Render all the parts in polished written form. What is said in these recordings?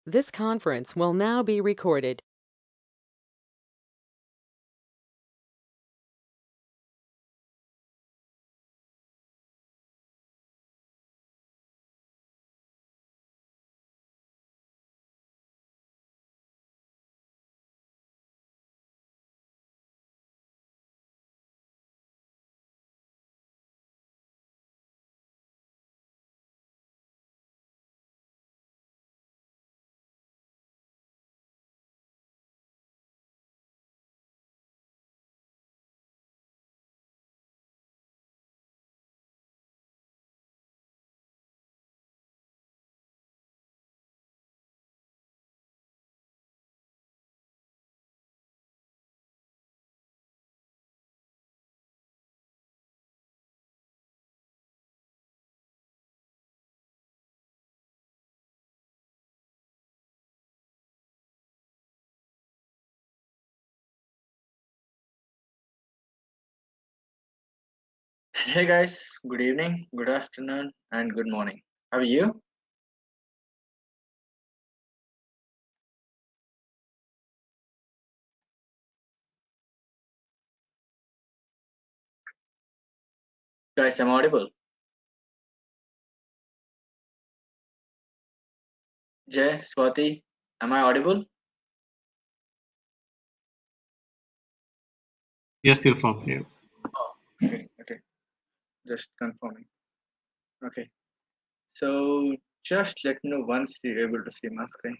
This conference will now be recorded. Hey guys, good evening, good afternoon, and good morning. How are you? Guys, I'm audible. Jay, Swati, am I audible? Yes, Irfan. Yeah. Oh, okay. Just confirming. Okay, so just let me know once you're able to see my screen.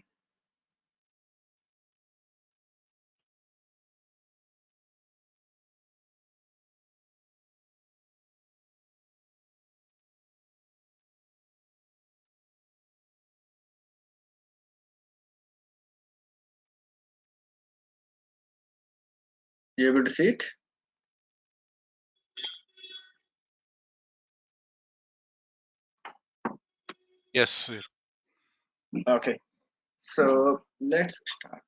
You able to see it? Yes, sir. Okay, so let's start.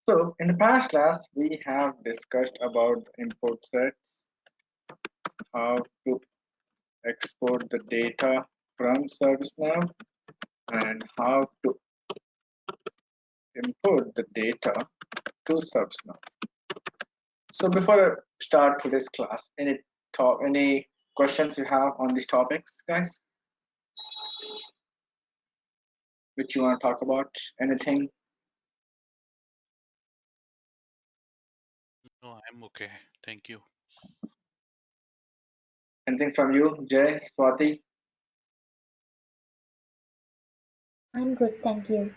So in the past class, we have discussed about import sets, how to export the data from ServiceNow, and how to import the data to ServiceNow. So before I start today's class, any questions you have on these topics, guys? Which you want to talk about? Anything? No, I'm okay. Thank you. Anything from you, Jay, Swati? I'm good, thank you.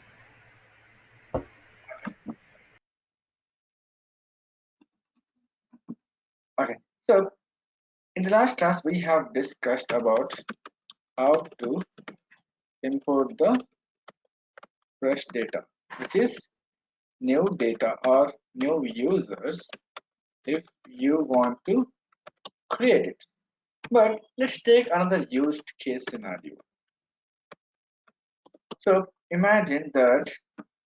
Okay. So in the last class, we have discussed about how to import the fresh data, which is new data or new users if you want to create it. But let's take another used case scenario. So imagine that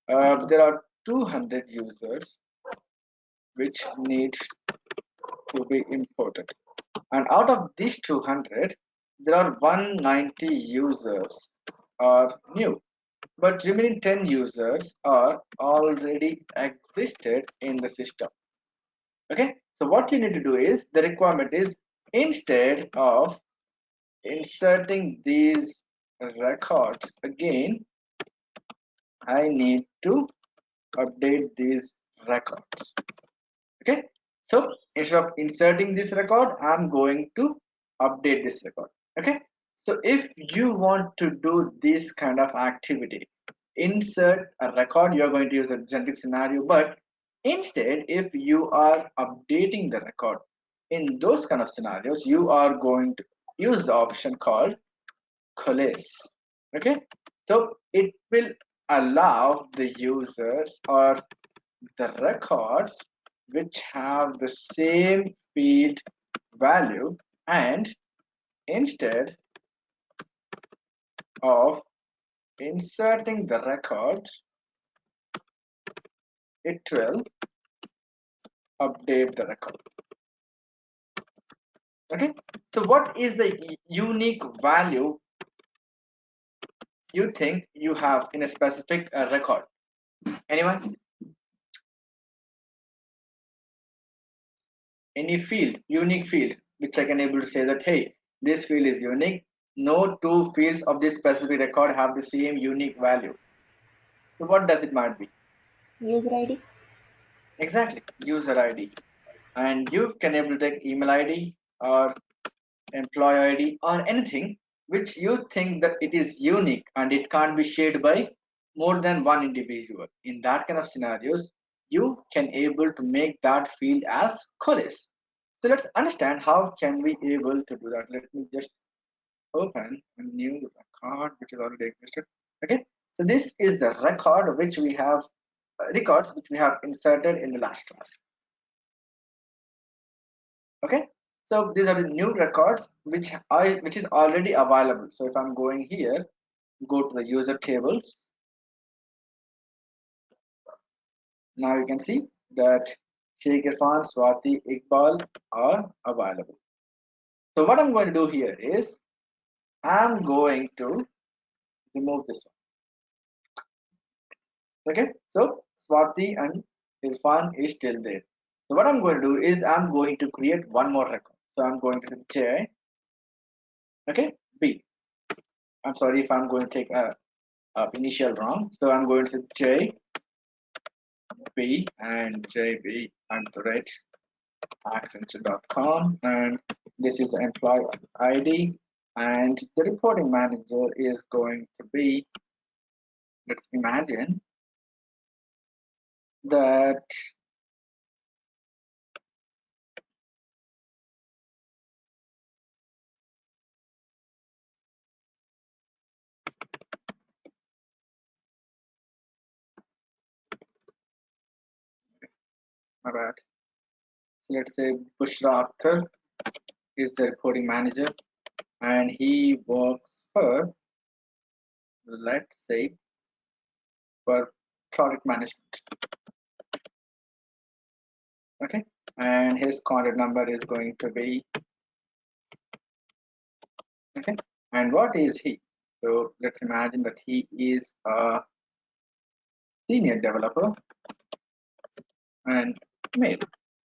there are 200 users which need to be imported, and out of these 200 there are 190 users are new, but remaining 10 users are already existed in the system. Okay, so what you need to do is, the requirement is, instead of inserting these records again, I need to update these records. Okay, so instead of inserting this record, I'm going to update this record. Okay, so if you want to do this kind of activity, insert a record, you're going to use a generic scenario. But instead, if you are updating the record, in those kind of scenarios, you are going to use the option called Coalesce. Okay, so it will allow the users or the records which have the same field value, and instead of inserting the records, it will update the record. Okay, so what is the unique value you think you have in a specific record? Anyone? Any field, unique field, which I can able to say that, hey, this field is unique. No two fields of this specific record have the same unique value. So what does it might be? User ID. Exactly, user ID. And you can able to take email ID or employee ID or anything which you think that it is unique and it can't be shared by more than one individual. In that kind of scenarios, you can able to make that field as Coalesce. So let's understand how can we able to do that. Let me just open a new record which is already existed. Okay, so this is the record which we have records which we have inserted in the last class. Okay, so these are the new records which is already available. So if I'm going here, go to the user tables. Now you can see that Sheikh Irfan, Swati, Iqbal are available. So what I'm going to do here is I'm going to remove this one. Okay, so Swati and Irfan is still there. So what I'm going to do is I'm going to create one more record. So I'm going to say J, okay, B. I'm sorry if I'm going to take a initial wrong. So I'm going to say J, B and JB @ Accenture.com, and this is the employee ID, and the reporting manager is going to be, let's imagine that my bad. Let's say Bushra Akhtar is the reporting manager and he works for, let's say, for product management. Okay, and his contact number is going to be, okay, and what is he? So let's imagine that he is a senior developer and male.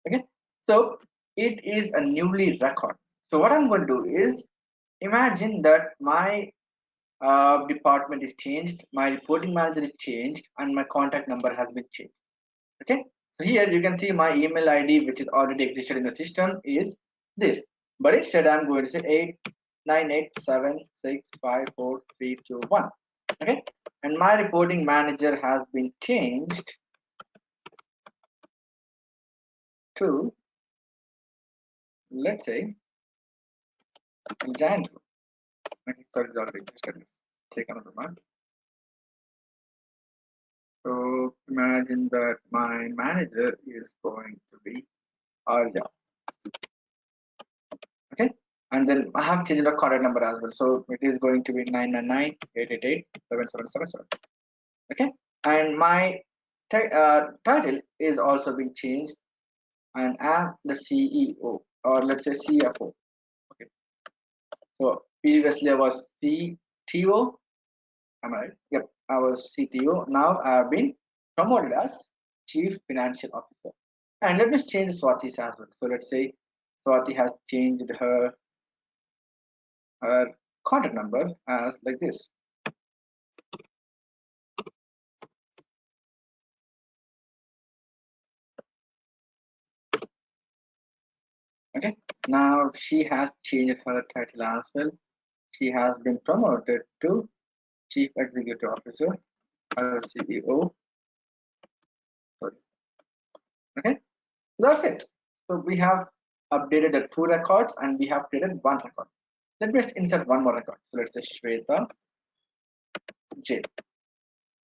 Okay, so it is a newly record. So what I'm going to do is imagine that my department is changed, my reporting manager is changed, and my contact number has been changed. Okay, so here you can see my email ID which is already existed in the system is this, but instead I'm going to say 898765432. Okay, and my reporting manager has been changed to, let's say, Jan. Okay, sorry, it's already existed. Let's take another one. So imagine that my manager is going to be Arya. Okay, and then I have changed the contact number as well. So it is going to be 999-888-7777. Okay, and my title is also being changed, and I'm the CEO, or let's say CFO. Okay, so previously I was CTO. Am I right? Yep, I was CTO. Now I have been promoted as Chief Financial Officer. And let me change Swati's as well. So let's say Swati has changed her contact number as like this. Okay, now she has changed her title as well. She has been promoted to Chief Executive Officer as CEO. Sorry. Okay, that's it. So we have updated the 2 records and we have created 1 record. Let me insert 1 more record. So let's say Shweta J.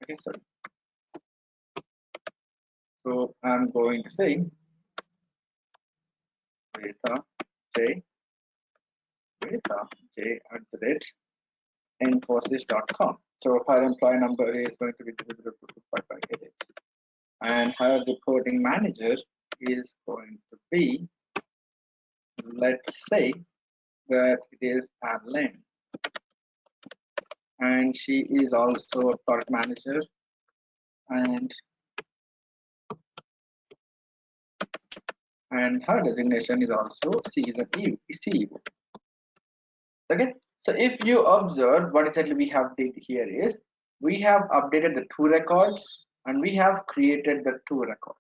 Okay, sorry. So I'm going to say Shweta J @Infosys.com. So her employee number is going to be 0225588, and her reporting manager is going to be, let's say that it is Alan. and she is also a product manager, and her designation is also she is a CEO. Okay, so if you observe what exactly we have did here is we have updated the 2 records and we have created the 2 records.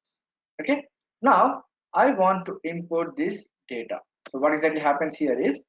Okay, now I want to import this data. So what exactly happens here is